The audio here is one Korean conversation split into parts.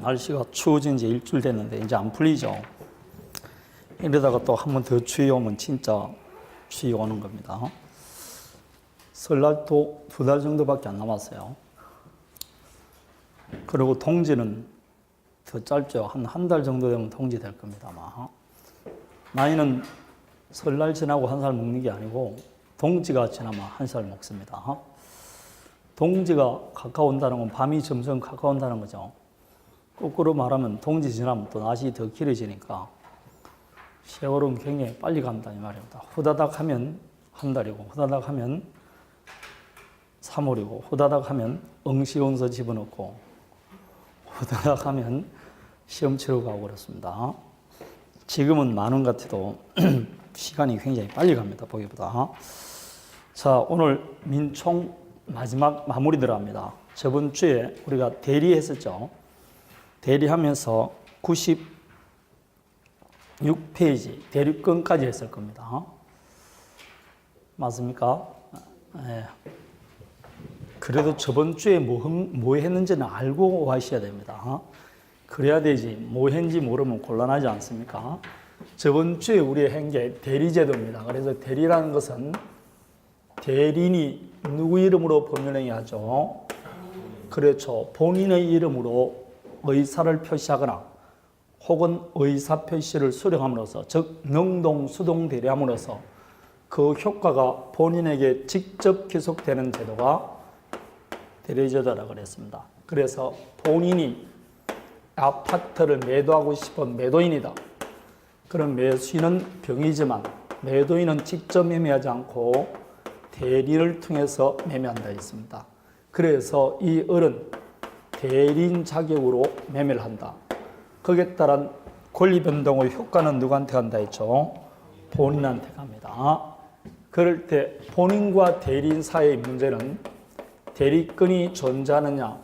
날씨가 추워진 지 일주일 됐는데 이제 안 풀리죠. 이러다가 또 한 번 더 추위 오면 진짜 추위 오는 겁니다. 설날도 2달 정도밖에 안 남았어요. 그리고 동지는 더 짧죠. 한 달 정도 되면 동지 될 겁니다. 아마. 나이는 설날 지나고 1살 먹는 게 아니고 동지가 지나면 1살 먹습니다. 동지가 가까운다는 건 밤이 점점 가까운다는 거죠. 거꾸로 말하면 동지 지나면 또 낮이 더 길어지니까 세월은 굉장히 빨리 간다 이 말입니다. 후다닥 하면 1달이고 후다닥 하면 3월이고 후다닥 하면 응시원서 집어넣고 후다닥 하면 시험 치러 가고 그렇습니다. 지금은 많은 것 같아도 시간이 굉장히 빨리 갑니다. 보기보다. 자, 오늘 민총 마지막 마무리 들어갑니다. 저번 주에 우리가 대리했었죠. 대리하면서 96페이지 대리권까지 했을 겁니다. 맞습니까? 네. 그래도 저번 주에 뭐 했는지는 알고 하셔야 됩니다. 그래야 되지. 뭐 했는지 모르면 곤란하지 않습니까? 저번 주에 우리 한 게 대리제도입니다. 그래서 대리라는 것은 대리인이 누구 이름으로 법률행위 하죠? 그렇죠. 본인의 이름으로 의사를 표시하거나 혹은 의사 표시를 수령함으로써 즉 능동, 수동 대리함으로써 그 효과가 본인에게 직접 귀속되는 제도가 대리제도라고 그랬습니다. 그래서 본인이 아파트를 매도하고 싶은 매도인이다. 그런 매수인은 병이지만 매도인은 직접 매매하지 않고 대리를 통해서 매매한다 했습니다. 그래서 이 을은 대리인 자격으로 매매를 한다. 거기에 따른 권리 변동의 효과는 누구한테 간다 했죠? 본인한테 갑니다. 그럴 때 본인과 대리인 사이의 문제는 대리권이 존재하느냐,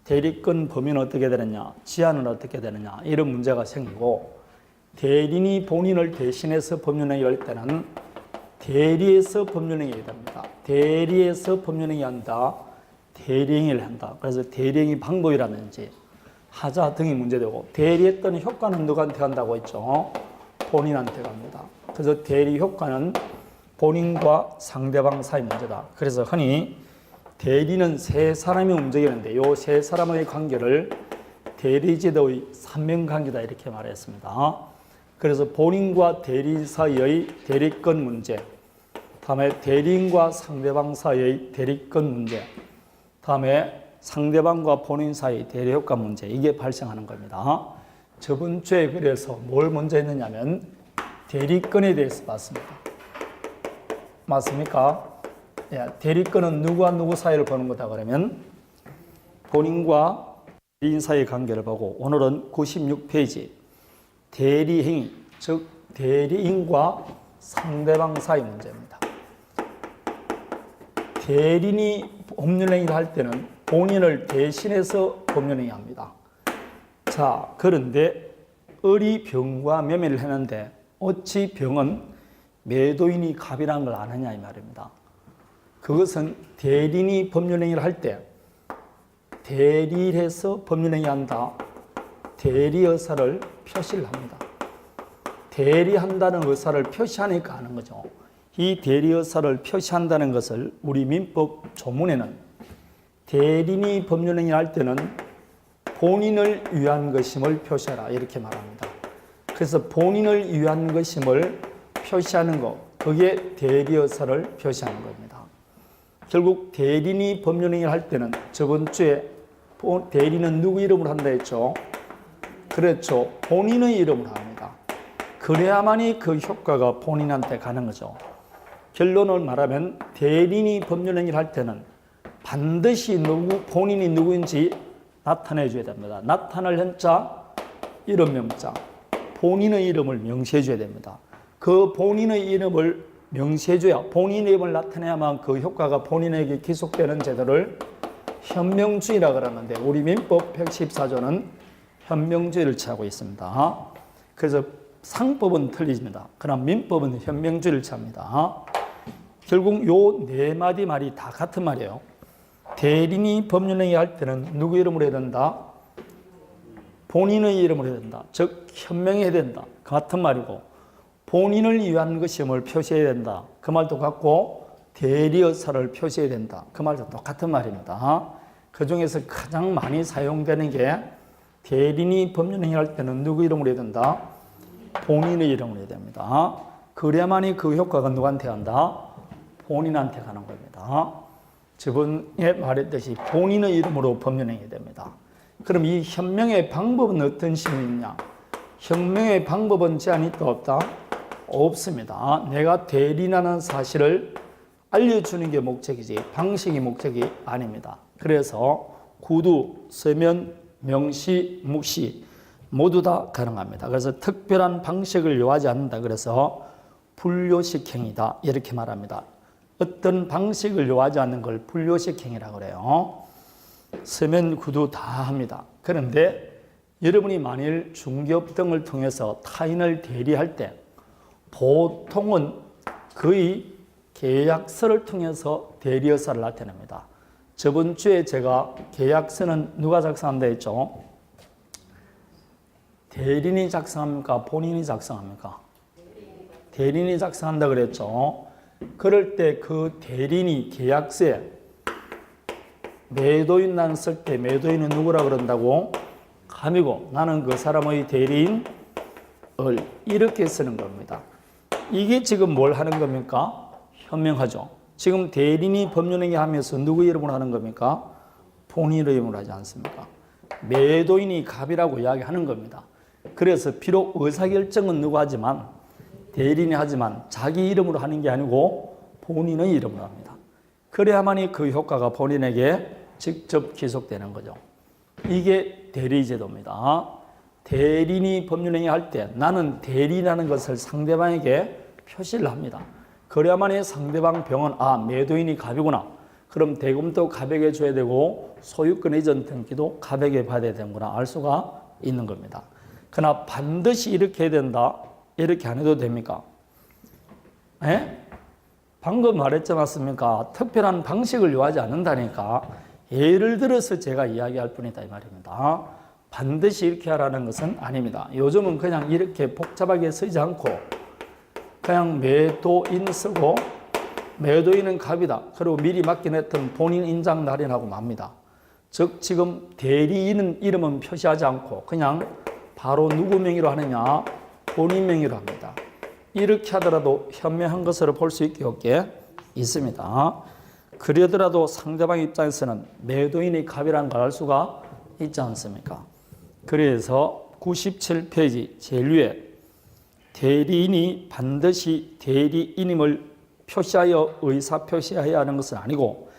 대리권 범위는 어떻게 되느냐, 지하는 어떻게 되느냐 이런 문제가 생기고 대리인이 본인을 대신해서 법률행위를 할 때는 대리에서 법률행위가 됩니다. 대리에서 법률행위 한다. 대리행위를 한다. 그래서 대리행위 방법이라든지 하자 등이 문제되고 대리했던 효과는 누구한테 간다고 했죠? 본인한테 갑니다. 그래서 대리 효과는 본인과 상대방 사이 문제다. 그래서 흔히 대리는 세 사람이 움직이는데 이 세 사람의 관계를 대리제도의 삼면관계다 이렇게 말했습니다. 그래서 본인과 대리 사이의 대리권 문제, 다음에 대리인과 상대방 사이의 대리권 문제, 다음에 상대방과 본인 사이 대리효과 문제 이게 발생하는 겁니다. 저번 주에 그래서 뭘 먼저 했느냐면 대리권에 대해서 봤습니다. 맞습니까? 예, 대리권은 누구와 누구 사이를 보는 거다 그러면 본인과 대리인 사이의 관계를 보고 오늘은 96페이지 대리행위, 즉 대리인과 상대방 사이 문제입니다. 대리인이 법률행위를 할 때는 본인을 대신해서 법률행위 합니다. 자, 그런데 을이 병과 매매를 했는데 어찌 병은 매도인이 갑이라는 걸 아느냐 이 말입니다. 그것은 대리인이 법률행위를 할 때 대리해서 법률행위 한다. 대리 의사를 표시를 합니다. 대리한다는 의사를 표시하니까 하는 거죠. 이 대리 의사를 표시한다는 것을 우리 민법 조문에는 대리인이 법률행위를 할 때는 본인을 위한 것임을 표시하라 이렇게 말합니다. 그래서 본인을 위한 것임을 표시하는 것, 그게 대리 의사를 표시하는 겁니다. 결국 대리인이 법률행위를 할 때는 저번 주에 대리는 누구 이름으로 한다 했죠? 그렇죠. 본인의 이름으로 합니다. 그래야만이 그 효과가 본인한테 가는 거죠. 결론을 말하면 대리인이 법률행위를 할 때는 반드시 본인이 누구인지 나타내 줘야 됩니다. 나타낼 현자, 이름 명자, 본인의 이름을 명시해 줘야 됩니다. 그 본인의 이름을 명시해 줘야 본인의 이름을 나타내야만 그 효과가 본인에게 기속되는 제도를 현명주의라 그러는데 우리 민법 114조는 현명주의를 취하고 있습니다. 그래서 상법은 틀립니다. 그러나 민법은 현명주의를 취합니다. 결국 요 네 마디 말이 다 같은 말이에요. 대리인이 법률행위 할 때는 누구 이름으로 해야 된다? 본인의 이름으로 해야 된다. 즉 현명해야 된다. 그 같은 말이고 본인을 위한 것임을 표시해야 된다. 그 말도 같고 대리어사를 표시해야 된다. 그 말도 똑같은 말입니다. 그 중에서 가장 많이 사용되는 게 대리인이 법률행위할 때는 누구 이름으로 해야 된다? 본인의 이름으로 해야 됩니다. 그래야만이 그 효과가 누구한테 간다? 본인한테 가는 겁니다. 저번에 말했듯이 본인의 이름으로 법률행위 됩니다. 그럼 이 현명의 방법은 어떤 식이 있냐? 현명의 방법은 제한이 또 없다? 없습니다. 내가 대리인하는 사실을 알려주는 게 목적이지 방식이 목적이 아닙니다. 그래서 구두, 서면, 명시, 묵시 모두 다 가능합니다. 그래서 특별한 방식을 요하지 않는다. 그래서 불요식 행위다 이렇게 말합니다. 어떤 방식을 요하지 않는 걸 불요식 행위라고 그래요. 서면, 구두 다 합니다. 그런데 여러분이 만일 중개업 등을 통해서 타인을 대리할 때 보통은 거의 계약서를 통해서 대리여사를 나타냅니다. 저번 주에 제가 계약서는 누가 작성한다 했죠? 대리인이 작성합니까? 본인이 작성합니까? 대리인이 작성한다 그랬죠. 그럴 때 그 대리인이 계약서에 매도인란 쓸 때 매도인은 누구라 그런다고? 감이고 나는 그 사람의 대리인을 이렇게 쓰는 겁니다. 이게 지금 뭘 하는 겁니까? 현명하죠. 지금 대리인이 법률행위 하면서 누구 이름으로 하는 겁니까? 본인 이름으로 하지 않습니까? 매도인이 갑이라고 이야기하는 겁니다. 그래서 비록 의사결정은 누구 하지만 대리인이 하지만 자기 이름으로 하는 게 아니고 본인의 이름으로 합니다. 그래야만이 그 효과가 본인에게 직접 기속되는 거죠. 이게 대리제도입니다. 대리인이 법률행위 할 때 나는 대리인이라는 것을 상대방에게 표시를 합니다. 그래야만이 상대방 병은 매도인이 갑이구나. 그럼 대금도 갑에게 줘야 되고 소유권 이전 등기도 갑에게 받아야 되는구나 알 수가 있는 겁니다. 그러나 반드시 이렇게 해야 된다. 이렇게 안 해도 됩니까? 방금 말했지 않습니까? 특별한 방식을 요하지 않는다니까. 예를 들어서 제가 이야기할 뿐이다 이 말입니다. 반드시 이렇게 하라는 것은 아닙니다. 요즘은 그냥 이렇게 복잡하게 쓰지 않고 그냥 매도인 쓰고 매도인은 갑이다. 그리고 미리 맡겨냈던 본인 인장 날인하고 맙니다. 즉 지금 대리인은 이름은 표시하지 않고 그냥 바로 누구 명의로 하느냐? 본인 명의로 합니다. 이렇게 하더라도 현명한 것으로 볼 수 있게 없게 있습니다. 그러더라도 상대방 입장에서는 매도인이 갑이라는 걸 알 수가 있지 않습니까? 그래서 97페이지 제일 위에 대리인이 반드시 대리인임을 표시하여 의사표시해야 하는 것은 아니고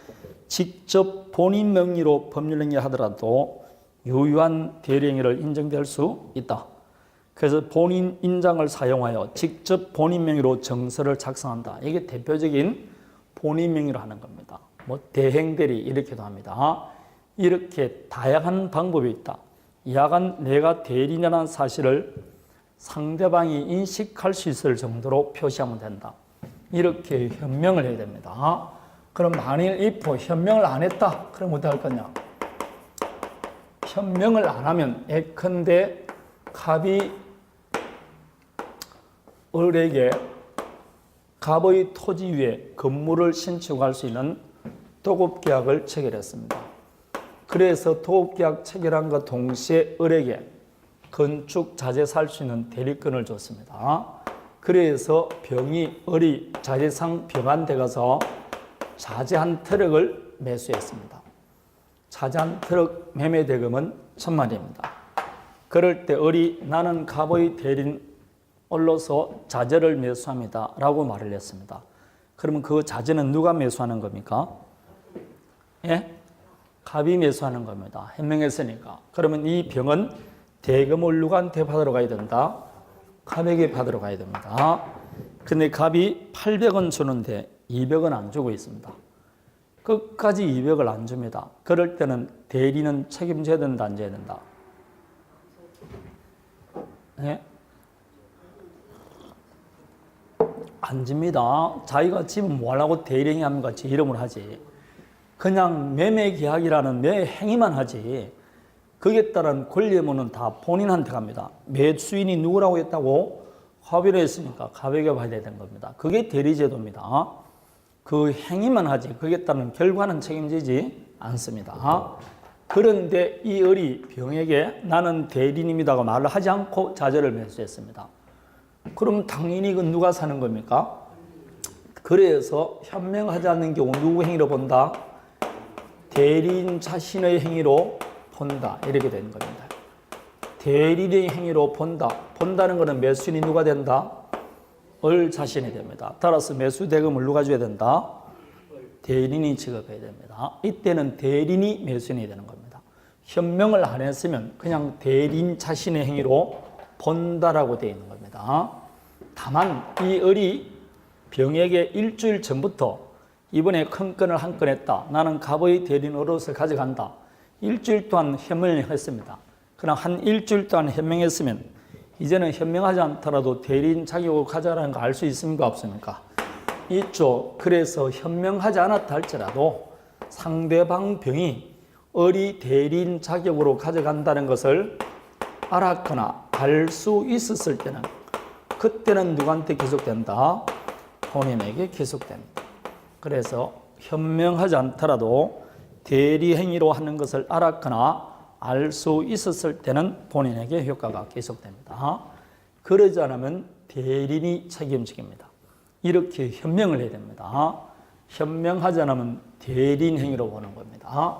직접 본인 명의로 법률행위 하더라도 유효한 대리행위를 인정될 수 있다. 그래서 본인 인장을 사용하여 직접 본인 명의로 정서를 작성한다. 이게 대표적인 본인 명의로 하는 겁니다. 뭐 대행대리 이렇게도 합니다. 이렇게 다양한 방법이 있다. 야간 내가 대리인이라는 사실을 상대방이 인식할 수 있을 정도로 표시하면 된다. 이렇게 현명을 해야 됩니다. 그럼 만일 if 현명을 안 했다. 그럼 어떻게 할 거냐? 현명을 안 하면 예컨대 갑이 을에게 갑의 토지 위에 건물을 신축할 수 있는 도급계약을 체결했습니다. 그래서 도급계약 체결함과 동시에 을에게 건축 자재 살 수 있는 대리권을 줬습니다. 그래서 을이 자재상 병한테 가서 자재 한 트럭을 매수했습니다. 자재 한 트럭 매매 대금은 1,000만원입니다. 그럴 때 을이 나는 갑의 대리인으로서 자재를 매수합니다 라고 말을 했습니다. 그러면 그 자재는 누가 매수하는 겁니까? 갑이 매수하는 겁니다. 현명했으니까. 그러면 이 병은 대금을 누구한테 받으러 가야 된다? 갑에게 받으러 가야 됩니다. 근데 갑이 800원 주는데 200원 안 주고 있습니다. 끝까지 200을 안 줍니다. 그럴 때는 대리는 책임져야 된다, 안 져야 된다? 안 집니다. 자기가 지금 뭐 하려고 대리행위 합니까? 제 이름으로 하지. 그냥 매매 계약이라는 매 행위만 하지. 거기에 따른 권리 의무는 다 본인한테 갑니다. 매수인이 누구라고 했다고? 합의를 했으니까 가볍게 봐야 되는 겁니다. 그게 대리제도입니다. 그 행위만 하지 거기에 따른 결과는 책임지지 않습니다. 그런데 이 을이 병에게 나는 대리인입니다가 말을 하지 않고 자재를 매수했습니다. 그럼 당연히 그 누가 사는 겁니까? 그래서 현명하지 않는 경우 누구 행위로 본다? 대리인 자신의 행위로 본다. 이렇게 되는 겁니다. 대리인의 행위로 본다. 본다는 것은 매수인이 누가 된다? 을 자신이 됩니다. 따라서 매수 대금을 누가 줘야 된다? 대리인이 지급해야 됩니다. 이때는 대리인이 매수인이 되는 겁니다. 현명을 안 했으면 그냥 대리인 자신의 행위로 본다라고 되어 있는 겁니다. 다만 이 을이 병에게 일주일 전부터 이번에 큰 건을 한 건 했다. 나는 갑의 대리인 을옷을 가져간다. 일주일 동안 현명을 했습니다. 그럼 한 일주일 동안 현명했으면 이제는 현명하지 않더라도 대리인 자격을 가져가라는 거 알 수 있습니까? 없습니까? 있죠. 그래서 현명하지 않았다 할지라도 상대방 병이 을이 대리인 자격으로 가져간다는 것을 알았거나 알 수 있었을 때는 그때는 누구한테 기속된다? 본인에게 기속됩니다. 그래서 현명하지 않더라도 대리 행위로 하는 것을 알았거나 알 수 있었을 때는 본인에게 효과가 계속됩니다. 그러지 않으면 대리인이 책임집니다. 이렇게 현명을 해야 됩니다. 현명하지 않으면 대리인 행위로 보는 겁니다.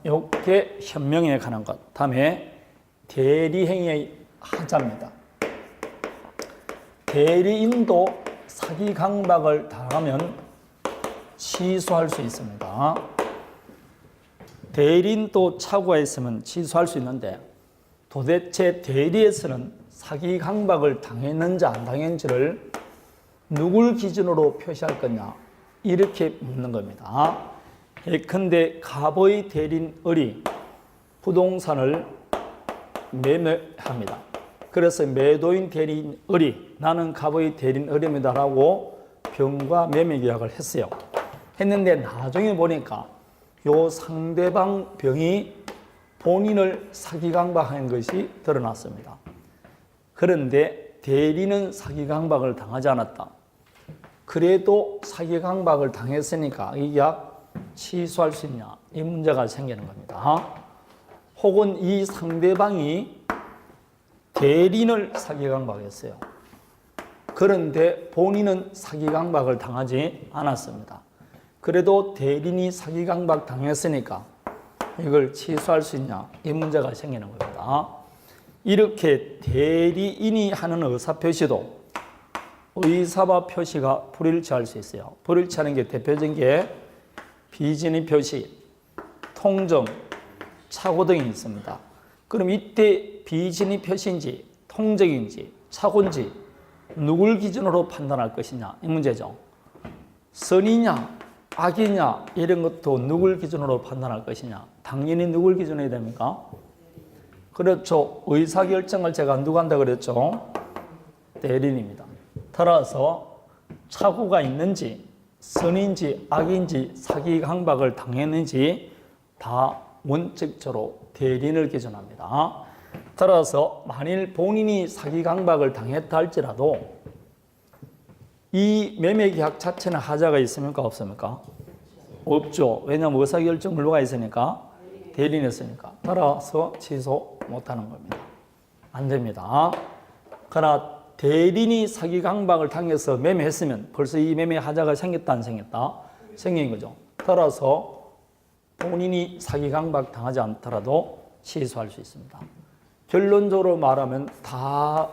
이렇게 현명에 관한 것. 다음에 대리 행위의 하자입니다. 대리인도 사기 강박을 당하면 취소할 수 있습니다. 대리인도 착오가 있으면 취소할 수 있는데 도대체 대리에서는 사기 강박을 당했는지 안 당했는지를 누굴 기준으로 표시할 거냐 이렇게 묻는 겁니다. 예컨대 갑의 대리인 을이 부동산을 매매합니다. 그래서 매도인 대리인 을이 나는 갑의 대리인 을입니다 라고 병과 매매 계약을 했어요. 했는데 나중에 보니까 요 상대방 병이 본인을 사기 강박한 것이 드러났습니다. 그런데 대리는 사기 강박을 당하지 않았다. 그래도 사기 강박을 당했으니까 이 계약 취소할 수 있냐 이 문제가 생기는 겁니다. 혹은 이 상대방이 대리인을 사기 강박했어요. 그런데 본인은 사기 강박을 당하지 않았습니다. 그래도 대리인이 사기 강박 당했으니까 이걸 취소할 수 있냐 이 문제가 생기는 겁니다. 이렇게 대리인이 하는 의사표시도 의사와 표시가 불일치할 수 있어요. 불일치하는 게 대표적인 게 비진의 표시, 통정, 착오 등이 있습니다. 그럼 이때 비진의 표시인지 통정인지 착오인지 누굴 기준으로 판단할 것이냐 이 문제죠. 선이냐 악이냐 이런 것도 누굴 기준으로 판단할 것이냐 당연히 누굴 기준으로 해야 됩니까? 그렇죠. 의사결정을 제가 누가 한다 그랬죠? 대리인입니다. 따라서 착오가 있는지 선인지 악인지 사기 강박을 당했는지 다 원칙적으로 대리인을 기준합니다. 따라서 만일 본인이 사기 강박을 당했다 할지라도 이 매매계약 자체는 하자가 있습니까? 없습니까? 없죠. 왜냐하면 의사결정 물로가 있으니까 대리인이 있으니까. 따라서 취소 못하는 겁니다. 안 됩니다. 그러나 대리인이 사기 강박을 당해서 매매했으면 벌써 이 매매 하자가 생겼다 안 생겼다? 생긴 거죠. 따라서 본인이 사기 강박 당하지 않더라도 취소할 수 있습니다. 결론적으로 말하면 다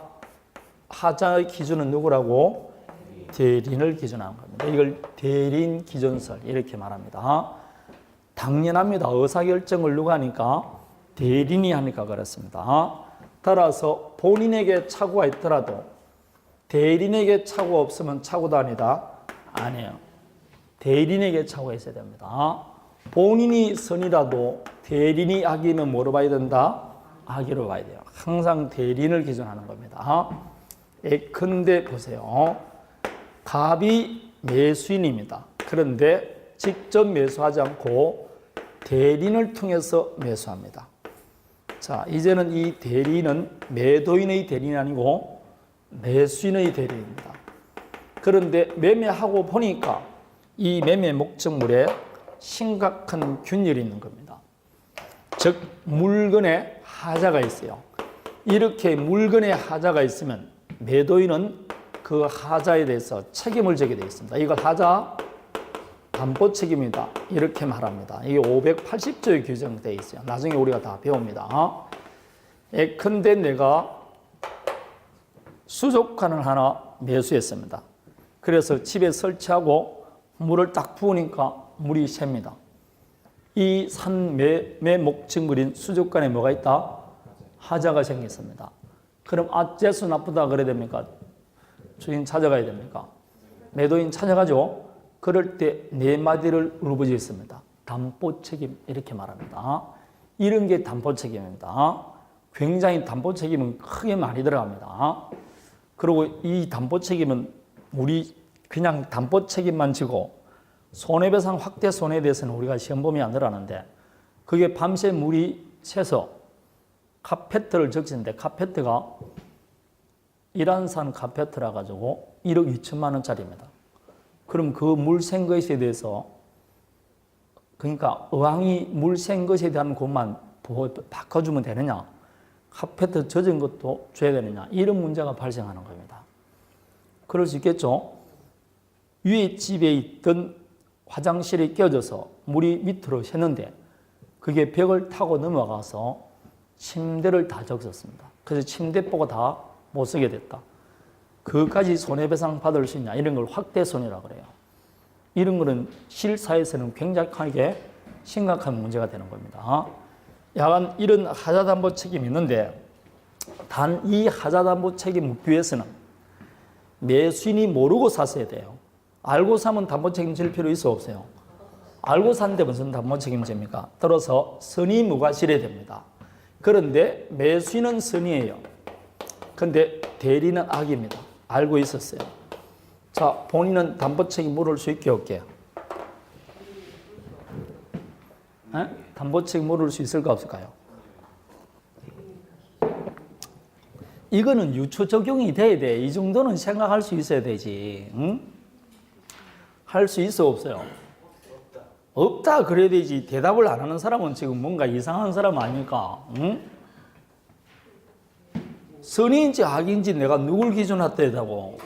하자의 기준은 누구라고? 대리인을 기준하는 겁니다. 이걸 대리인 기준설 이렇게 말합니다. 당연합니다. 의사결정을 누가 하니까? 대리인이 하니까 그렇습니다. 따라서 본인에게 착오가 있더라도 대리인에게 착오가 없으면 착오도 아니다? 아니에요. 대리인에게 착오가 있어야 됩니다. 본인이 선이라도 대리인이 악이면 뭐로 봐야 된다? 악의로 봐야 돼요. 항상 대리인을 기준하는 겁니다. 예컨대 보세요. 갑이 매수인입니다. 그런데 직접 매수하지 않고 대리인을 통해서 매수합니다. 자, 이제는 이 대리는 매도인의 대리는 아니고 매수인의 대리입니다. 그런데 매매하고 보니까 이 매매 목적물에 심각한 균열이 있는 겁니다. 즉 물건에 하자가 있어요. 이렇게 물건에 하자가 있으면 매도인은 그 하자에 대해서 책임을 지게 되어 있습니다. 이걸 하자 담보 책임이다 이렇게 말합니다. 이게 580조에 규정되어 있어요. 나중에 우리가 다 배웁니다. 예컨대 내가 수족관을 하나 매수했습니다. 그래서 집에 설치하고 물을 딱 부으니까 물이 셉니다. 이 산 매 목적물인 수족관에 뭐가 있다? 하자가 생겼습니다. 그럼 재수 나쁘다 그래야 됩니까? 주인 찾아가야 됩니까? 매도인 찾아가죠. 그럴 때 네 마디를 울부짖습니다. 담보 책임 이렇게 말합니다. 이런 게 담보 책임입니다. 굉장히 담보 책임은 크게 많이 들어갑니다. 그리고 이 담보 책임은 우리 그냥 담보 책임만 지고 손해배상 확대 손해에 대해서는 우리가 시험 보면 안 들어가는데 그게 밤새 물이 새서 카페트를 적시는데 카페트가 이란산 카페트라 가지고 1억 2천만 원짜리입니다. 그럼 그 물 샌 것에 대해서 그러니까 의왕이 물 샌 것에 대한 것만 바꿔주면 되느냐? 카페트 젖은 것도 줘야 되느냐? 이런 문제가 발생하는 겁니다. 그럴 수 있겠죠? 위에 집에 있던 화장실이 깨져서 물이 밑으로 샜는데 그게 벽을 타고 넘어가서 침대를 다 적셨습니다. 그래서 침대보고 다 못 쓰게 됐다. 그까지 손해배상 받을 수 있냐? 이런 걸 확대손해라고 그래요. 이런 거는 실사에서는 굉장히 심각한 문제가 되는 겁니다. 약간 이런 하자담보 책임이 있는데 단 이 하자담보 책임 묻기 위해서는 매수인이 모르고 샀어야 돼요. 알고 사면 담보 책임질 필요 있어 없어요? 알고 샀는데 무슨 담보 책임집니까? 따라서 선의 무과실해야 됩니다. 그런데 매수인은 선의예요. 근데 대리는 악입니다. 알고 있었어요. 자, 본인은 담보 책임 물을 수 있게 없게? 담보 책임 물을 수 있을까 없을까요? 이거는 유추 적용이 돼야 돼. 이 정도는 생각할 수 있어야 되지. 응? 할 수 있어 없어요? 없다 그래야 되지. 대답을 안 하는 사람은 지금 뭔가 이상한 사람 아닙니까? 응? 선의인지 악인지 내가 누굴 기준으로 되다고?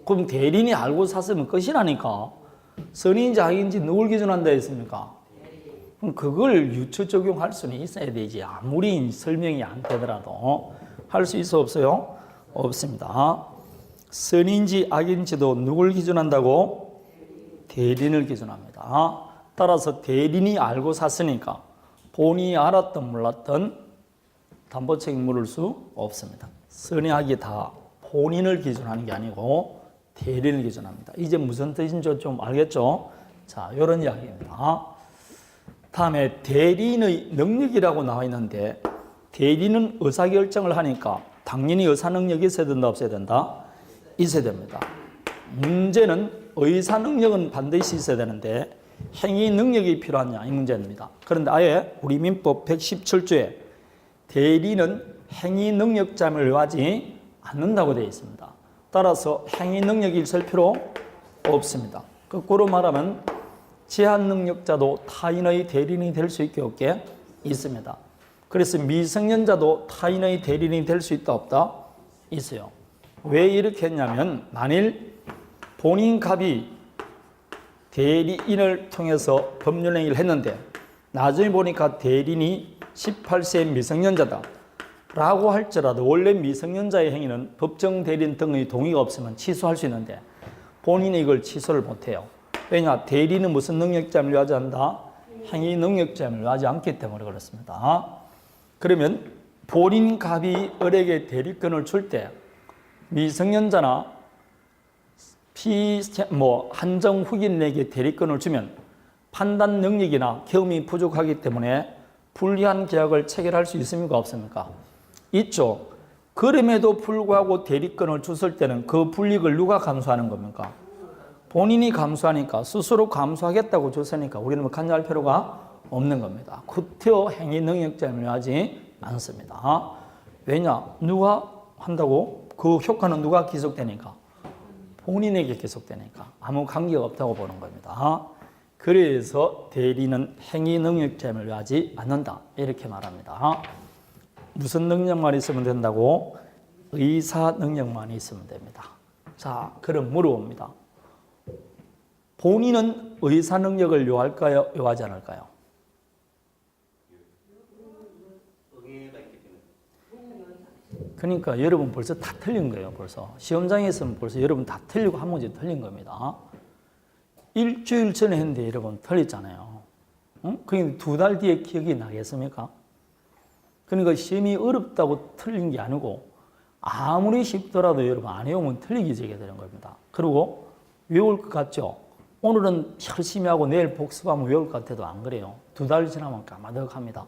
그럼 대리인이 알고 샀으면 끝이라니까. 선의인지 악인지 누굴 기준한다 했습니까? 그럼 그걸 유추 적용할 수는 있어야 되지. 아무리 설명이 안 되더라도 할 수 있어 없어요? 없습니다. 선의인지 악인지도 누굴 기준한다고? 대리인을 기준합니다. 따라서 대리인이 알고 샀으니까 본인이 알았든 몰랐든 담보 책임 물을 수 없습니다. 선의악이 다 본인을 기준하는 게 아니고 대리인을 기준합니다. 이제 무슨 뜻인지 좀 알겠죠? 자, 이런 이야기입니다. 다음에 대리인의 능력이라고 나와 있는데 대리인은 의사결정을 하니까 당연히 의사 능력이 있어야 된다 없어야 된다? 있어야 됩니다. 문제는 의사 능력은 반드시 있어야 되는데 행위 능력이 필요하냐 이 문제입니다. 그런데 아예 우리 민법 117조에 대리는 행위 능력자임을 요하지 않는다고 되어 있습니다. 따라서 행위 능력이 있을 필요 없습니다. 거꾸로 말하면 제한 능력자도 타인의 대리인이 될 수 있게 없게 있습니다. 그래서 미성년자도 타인의 대리인이 될 수 있다 없다? 있어요. 왜 이렇게 했냐면 만일 본인 갑이 대리인을 통해서 법률행위를 했는데 나중에 보니까 대리인이 18세 미성년자다 라고 할지라도 원래 미성년자의 행위는 법정 대리인 등의 동의가 없으면 취소할 수 있는데 본인이 이걸 취소를 못해요. 왜냐? 대리인은 무슨 능력자임을 요하지 않는다? 행위 능력자임을 요하지 않기 때문에 그렇습니다. 그러면 본인 갑이 을에게 대리권을 줄 때 미성년자나 한정 후기인에게 대리권을 주면 판단 능력이나 경험이 부족하기 때문에 불리한 계약을 체결할 수 있습니까? 없습니까? 있죠. 그럼에도 불구하고 대리권을 줬을 때는 그 불이익을 누가 감수하는 겁니까? 본인이 감수하니까 스스로 감수하겠다고 줬으니까 우리는 뭐 관여할 필요가 없는 겁니다. 구태여 행위 능력자임을 요하지 않습니다. 왜냐? 누가 한다고? 그 효과는 누가 기속되니까? 본인에게 계속되니까 아무 관계가 없다고 보는 겁니다. 그래서 대리는 행위 능력 제한을 하지 않는다. 이렇게 말합니다. 무슨 능력만 있으면 된다고? 의사 능력만 있으면 됩니다. 자, 그럼 물어봅니다. 본인은 의사 능력을 요할까요? 요하지 않을까요? 그러니까 여러분 벌써 다 틀린 거예요. 벌써 시험장에서는 벌써 여러분 다 틀리고 한 문제 틀린 겁니다. 일주일 전에 했는데 여러분 틀렸잖아요. 응? 그게 2달 뒤에 기억이 나겠습니까? 그러니까 시험이 어렵다고 틀린 게 아니고 아무리 쉽더라도 여러분 안 외우면 틀리게 되게 되는 겁니다. 그리고 외울 것 같죠? 오늘은 열심히 하고 내일 복습하면 외울 것 같아도 안 그래요. 2달 지나면 까마득합니다.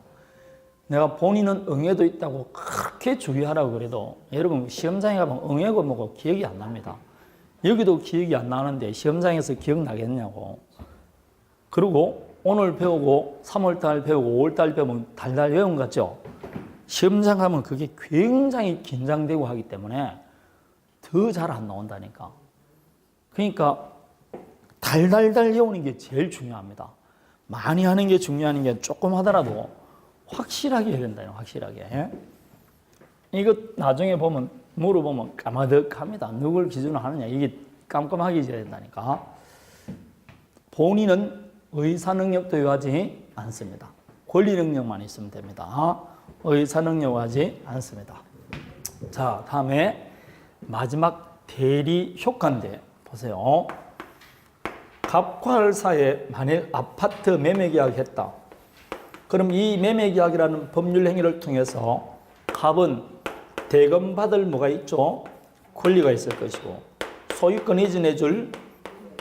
내가 본인은 응애도 있다고 그렇게 주의하라고 그래도 여러분 시험장에 가면 응애고 뭐고 기억이 안 납니다. 여기도 기억이 안 나는데 시험장에서 기억나겠냐고. 그리고 오늘 배우고 3월달 배우고 5월달 배우면 달달 외운 것 같죠? 시험장 가면 그게 굉장히 긴장되고 하기 때문에 더 잘 안 나온다니까. 그러니까 달달달 외우는 게 제일 중요합니다. 많이 하는 게 중요한 게 조금 하더라도 확실하게 해야 된다요. 확실하게. 이거 나중에 보면 물어보면 까마득합니다. 누굴 기준으로 하느냐. 이게 깜깜하게 해야 된다니까. 본인은 의사 능력도 요하지 않습니다. 권리 능력만 있으면 됩니다. 의사 능력 요하지 않습니다. 자, 다음에 마지막 대리 효과인데 보세요. 갑과 을 사이에 만일 아파트 매매 계약을 했다. 그럼 이 매매 계약이라는 법률 행위를 통해서 갑은 대금 받을 뭐가 있죠? 권리가 있을 것이고 소유권 이전해 줄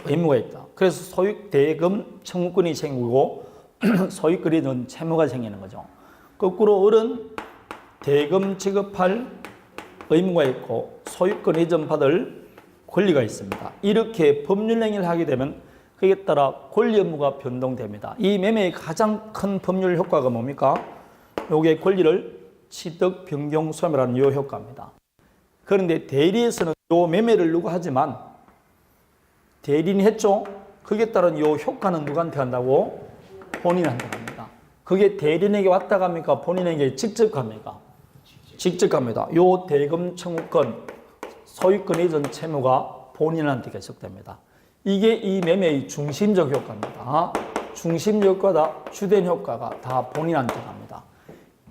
의무가 있다. 그래서 소유 대금 청구권이 생기고 소유권 이전 채무가 생기는 거죠. 거꾸로 을은 대금 지급할 의무가 있고 소유권 이전 받을 권리가 있습니다. 이렇게 법률 행위를 하게 되면 그에 따라 권리 의무가 변동됩니다. 이 매매의 가장 큰 법률 효과가 뭡니까? 요게 권리를 취득 변경 소멸하는 요 효과입니다. 그런데 대리에서는 요 매매를 누가 하지만 대리인이 했죠? 그에 따른 요 효과는 누구한테 한다고? 본인한테 갑니다. 그게 대리인에게 왔다 갑니까? 본인에게 직접 갑니까? 직접 갑니다. 요 대금 청구권, 소유권 이전 채무가 본인한테 계속됩니다. 이게 이 매매의 중심적 효과입니다. 중심적 효과다, 주된 효과가 다 본인한테 갑니다.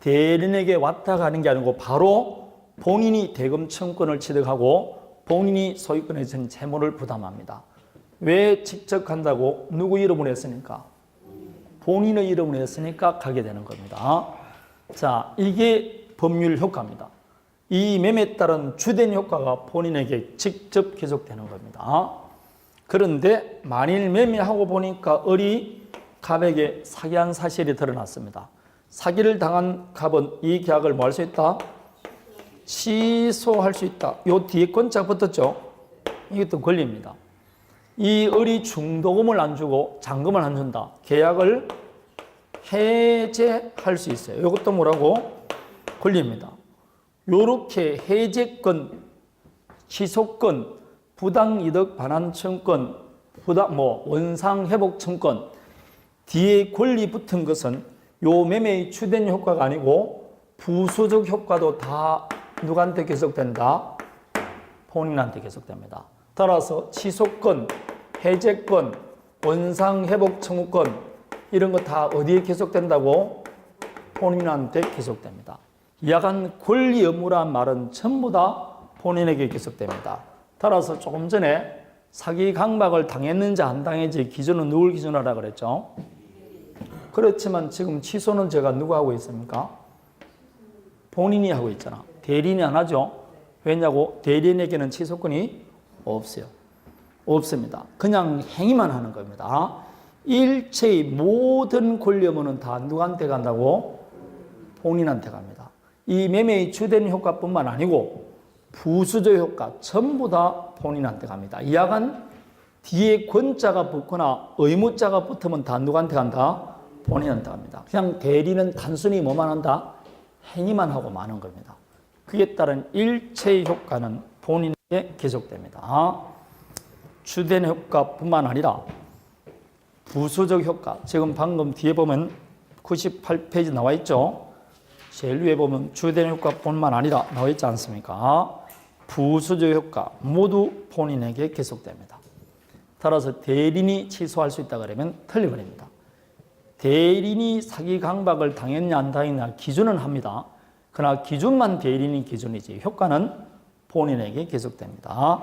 대리인에게 왔다 가는 게 아니고 바로 본인이 대금 청구권을 취득하고 본인이 소유권에 전 채무를 부담합니다. 왜 직접 간다고? 누구 이름으로 했으니까? 본인의 이름으로 했으니까 가게 되는 겁니다. 자, 이게 법률 효과입니다. 이 매매에 따른 주된 효과가 본인에게 직접 계속되는 겁니다. 그런데 만일 매매하고 보니까 을이 갑에게 사기한 사실이 드러났습니다. 사기를 당한 갑은 이 계약을 뭐 할 수 있다? 취소할 수 있다. 요 뒤에 권자 붙었죠? 이것도 권리입니다. 이 을이 중도금을 안 주고 잔금을 안 준다. 계약을 해제할 수 있어요. 이것도 뭐라고? 권리입니다. 요렇게 해제권, 취소권, 부당이득 반환청권, 원상회복청권 뒤에 권리 붙은 것은 요 매매의 주된 효과가 아니고 부수적 효과도 다 누구한테 계속된다? 본인한테 계속됩니다. 따라서 취소권, 해제권, 원상회복청구권 이런 거 다 어디에 계속된다고? 본인한테 계속됩니다. 야간 권리 의무란 말은 전부 다 본인에게 계속됩니다. 따라서 조금 전에 사기 강박을 당했는지 안 당했는지 기준은 누굴 기준으로 하라 그랬죠? 그렇지만 지금 취소는 제가 누가 하고 있습니까? 본인이 하고 있잖아. 대리인이 안 하죠? 왜냐고? 대리인에게는 취소권이 없어요. 없습니다. 그냥 행위만 하는 겁니다. 일체의 모든 권리 의무는 다 누구한테 간다고? 본인한테 갑니다. 이 매매의 주된 효과뿐만 아니고 부수적 효과 전부 다 본인한테 갑니다. 이하간 뒤에 권자가 붙거나 의무자가 붙으면 다 누구한테 간다? 본인한테 갑니다. 그냥 대리는 단순히 뭐만 한다? 행위만 하고 마는 겁니다. 그에 따른 일체의 효과는 본인에게 계속됩니다. 주된 효과뿐만 아니라 부수적 효과, 지금 방금 뒤에 보면 98페이지 나와 있죠. 제일 위에 보면 주된 효과뿐만 아니라 나와 있지 않습니까? 부수적 효과 모두 본인에게 계속됩니다. 따라서 대리인이 취소할 수 있다 그러면 틀려버립니다. 대리인이 사기 강박을 당했냐 안 당했냐 기준은 합니다. 그러나 기준만 대리인이 기준이지 효과는 본인에게 계속됩니다.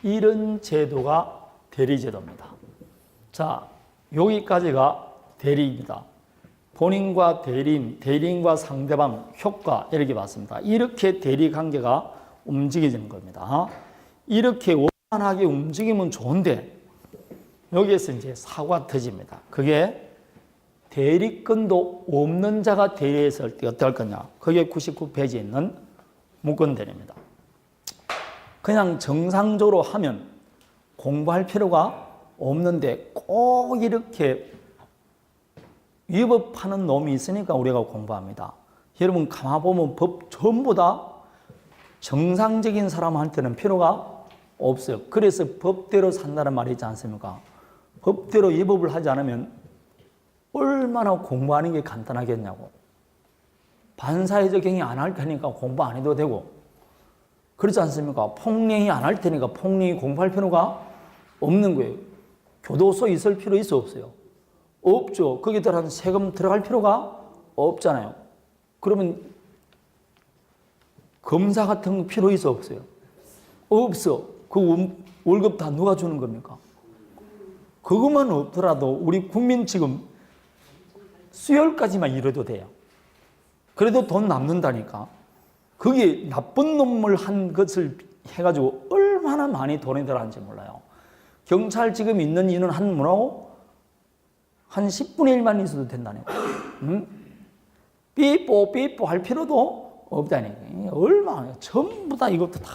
이런 제도가 대리제도입니다. 자, 여기까지가 대리입니다. 본인과 대리인, 대리인과 상대방, 효과 이렇게 봤습니다. 이렇게 대리 관계가 움직이는 겁니다. 이렇게 원만하게 움직이면 좋은데 여기에서 이제 사고가 터집니다. 그게 대리권도 없는 자가 대리했을 때 어떨 거냐. 그게 99페이지에 있는 무권대리입니다. 그냥 정상적으로 하면 공부할 필요가 없는데 꼭 이렇게 위법하는 놈이 있으니까 우리가 공부합니다. 여러분 가만 보면 법 전부 다 정상적인 사람한테는 필요가 없어요. 그래서 법대로 산다는 말이 있지 않습니까? 법대로 위법을 하지 않으면 얼마나 공부하는 게 간단하겠냐고. 반사회적 행위 안 할 테니까 공부 안 해도 되고, 그렇지 않습니까? 폭행이 안 할 테니까 폭행이 공부할 필요가 없는 거예요. 교도소 있을 필요 있어 없어요? 없죠. 거기에 따른 세금 들어갈 필요가 없잖아요. 그러면 검사 같은 거 필요 있어 없어요? 없어. 그 월급 다 누가 주는 겁니까? 그것만 없더라도 우리 국민 지금 수혈까지만 이뤄도 돼요. 그래도 돈 남는다니까. 그게 나쁜 놈을 한 것을 해가지고 얼마나 많이 돈이 들어가는지 몰라요. 경찰 지금 있는 인원 한 뭐라고? 한 10분의 1만 있어도 된다니까. 삐뽀 할 필요도 없다니까. 얼마나 전부 다 이것도 다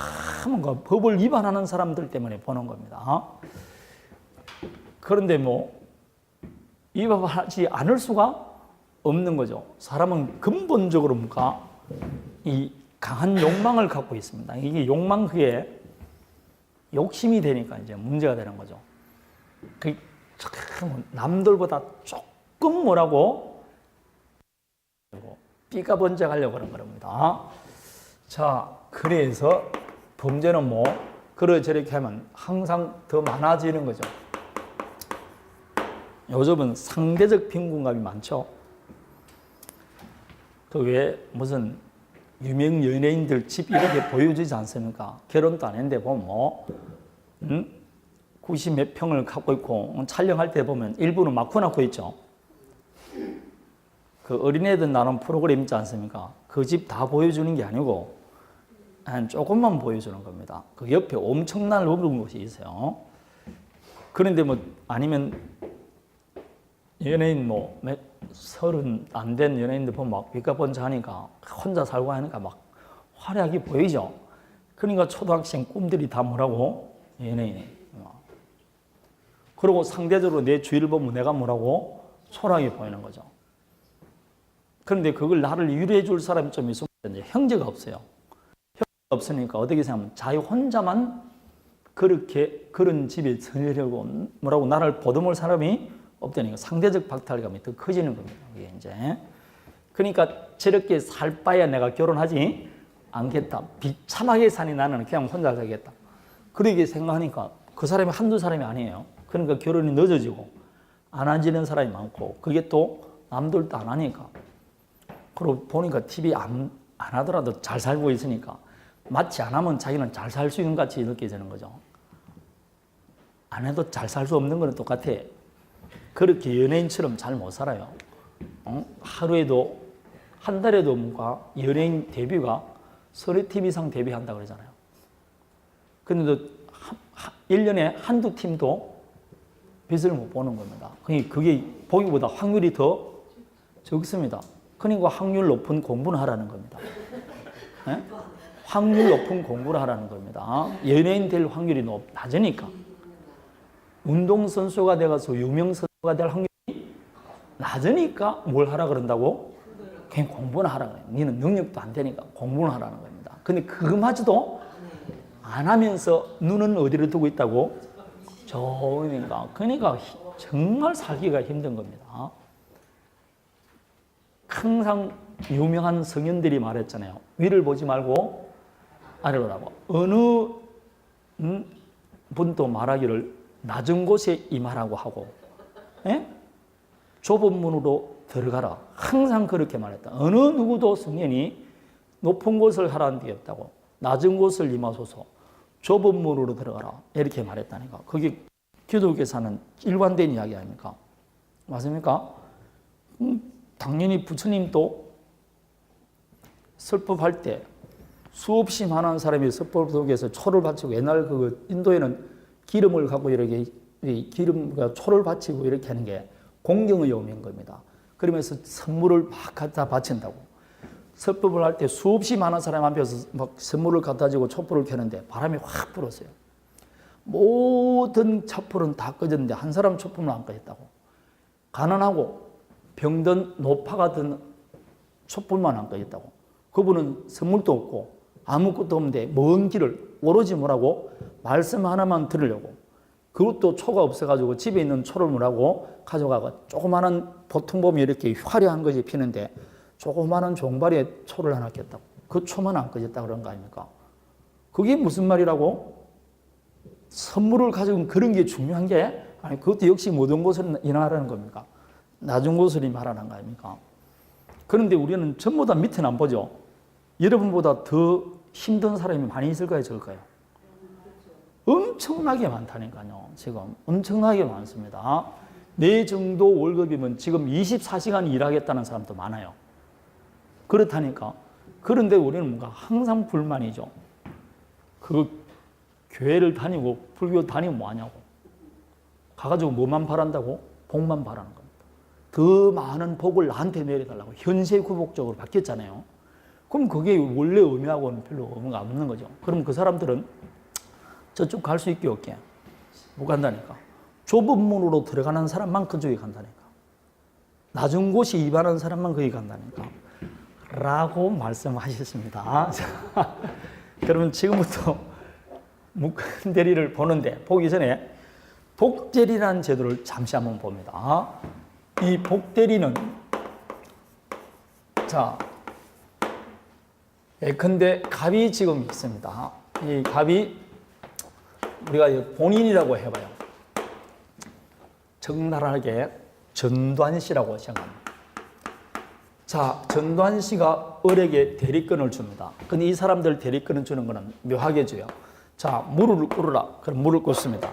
뭔가 법을 위반하는 사람들 때문에 보는 겁니다. 그런데 뭐 위반하지 않을 수가 없는 거죠. 사람은 근본적으로 뭔가 이 강한 욕망을 갖고 있습니다. 이게 욕망 그게 욕심이 되니까 이제 문제가 되는 거죠. 그 남들보다 조금 뭐라고 삐까 번쩍하려고 그런 겁니다. 자, 그래서 범죄는 뭐 그러저렇게 하면 항상 더 많아지는 거죠. 요즘은 상대적 빈곤감이 많죠. 그 외에 무슨 유명 연예인들 집 이렇게 보여주지 않습니까? 결혼도 안 했는데 보면 뭐 90몇 평을 갖고 있고 촬영할 때 보면 일부는 막혀놓고 있죠. 그 어린애들 나눈 프로그램 있지 않습니까? 그 집 다 보여주는 게 아니고 한 조금만 보여주는 겁니다. 그 옆에 엄청난 넓은 곳이 있어요. 그런데 뭐 아니면 연예인 뭐 30 안 된 연예인들 보면 막 윗가번쩍하니까 혼자 살고 하니까 막 활약이 보이죠. 그러니까 초등학생 꿈들이 다 뭐라고? 연예인이. 그리고 상대적으로 내 주위를 보면 내가 뭐라고? 초라하게 보이는 거죠. 그런데 그걸 나를 유리해 줄 사람이 좀 있으면 이제 형제가 없어요. 형제가 없으니까 어떻게 생각하면 자기 혼자만 그렇게 그런 집에 서려고 뭐라고 나를 보듬을 사람이 없다니까 상대적 박탈감이 더 커지는 겁니다. 이게 이제 그러니까 저렇게 살 바야 내가 결혼하지 않겠다. 비참하게 사니 나는 그냥 혼자 살겠다. 그렇게 생각하니까 그 사람이 한두 사람이 아니에요. 그러니까 결혼이 늦어지고 안 하지는 사람이 많고 그게 또 남들도 안 하니까 그리고 보니까 TV 안 하더라도 잘 살고 있으니까 마치 안 하면 자기는 잘 살 수 있는 것 같이 느껴지는 거죠. 안 해도 잘 살 수 없는 거는 똑같아. 그렇게 연예인처럼 잘 못 살아요. 하루에도 한 달에도 뭔가 연예인 데뷔가 서너 팀 이상 데뷔한다고 그러잖아요. 그런데 1년에 한두 팀도 빚을 못 보는 겁니다. 그게 보기보다 확률이 더 적습니다. 그러니까 확률 높은 공부는 하라는 겁니다. 네? 확률 높은 공부를 하라는 겁니다. 연예인 될 확률이 낮으니까. 운동선수가 돼가서 유명선수가 될 확률이 낮으니까 뭘 하라 그런다고? 그냥 공부는 하라는 거예요. 너는 능력도 안 되니까 공부는 하라는 겁니다. 근데 그마저도 안 하면서 눈은 어디를 두고 있다고? 저으니까. 그러니까 정말 살기가 힘든 겁니다. 항상 유명한 성인들이 말했잖아요. 위를 보지 말고 아래로 보라고. 어느 분도 말하기를 낮은 곳에 임하라고 하고, 예? 좁은 문으로 들어가라. 항상 그렇게 말했다. 어느 누구도 성인이 높은 곳을 하라는 게 없다고. 낮은 곳을 임하소서. 좁은 문으로 들어가라. 이렇게 말했다니까. 그게 기독교에서는 일관된 이야기 아닙니까? 맞습니까? 당연히 부처님도 설법할 때 수없이 많은 사람이 설법 속에서 초를 바치고, 옛날 그 인도에는 기름을 갖고 이렇게 기름과 초를 바치고 이렇게 하는 게 공경의 의미인 겁니다. 그러면서 선물을 막 갖다 바친다고. 설법을 할 때 수없이 많은 사람 앞에서 막 선물을 갖다 주고 촛불을 켜는데 바람이 확 불었어요. 모든 촛불은 다 꺼졌는데 한 사람 촛불은 안 꺼졌다고. 가난하고 병든 노파가 든 촛불만 안 꺼졌다고. 그분은 선물도 없고 아무것도 없는데 먼 길을 오로지 뭐라고? 말씀 하나만 들으려고. 그것도 초가 없어가지고 집에 있는 초를 뭐라고? 가져가고 조그마한 보통 보면 이렇게 화려한 것이 피는데 조그마한 종발에 초를 하나 꼈다고. 그 초만 안 꺼졌다 그런 거 아닙니까? 그게 무슨 말이라고? 선물을 가지고 그런 게 중요한 게 아니 그것도 역시 모든 곳을 인하라는 겁니까? 낮은 곳을 임하라는 거 아닙니까? 그런데 우리는 전부 다 밑에는 안 보죠. 여러분보다 더 힘든 사람이 많이 있을까요, 적을까요? 엄청나게 많다니까요. 지금 엄청나게 많습니다. 내 정도 월급이면 지금 24시간 일하겠다는 사람도 많아요. 그렇다니까. 그런데 우리는 뭔가 항상 불만이죠. 그 교회를 다니고 불교 다니면 뭐하냐고. 가가지고 뭐만 바란다고? 복만 바라는 겁니다. 더 많은 복을 나한테 내려달라고. 현세구복적으로 바뀌었잖아요. 그럼 그게 원래 의미하고는 별로 의미가 없는 거죠. 그럼 그 사람들은 저쪽 갈 수 있게 없게 못 간다니까. 좁은 문으로 들어가는 사람만 그쪽에 간다니까. 낮은 곳이 임하는 사람만 거기 간다니까. 라고 말씀하셨습니다. 그러면 지금부터 묵은대리를 보는데 보기 전에 복대리라는 제도를 잠시 한번 봅니다. 이 복대리는 자 예컨대 갑이 지금 있습니다. 이 갑이 우리가 본인이라고 해봐요. 적나라하게 전두환씨라고 생각합니다. 자, 전두환씨가 을에게 대리권을 줍니다. 근데 이 사람들 대리권을 주는 거는 묘하게 줘요. 자, 물을 끓으라. 그럼 물을 끓습니다.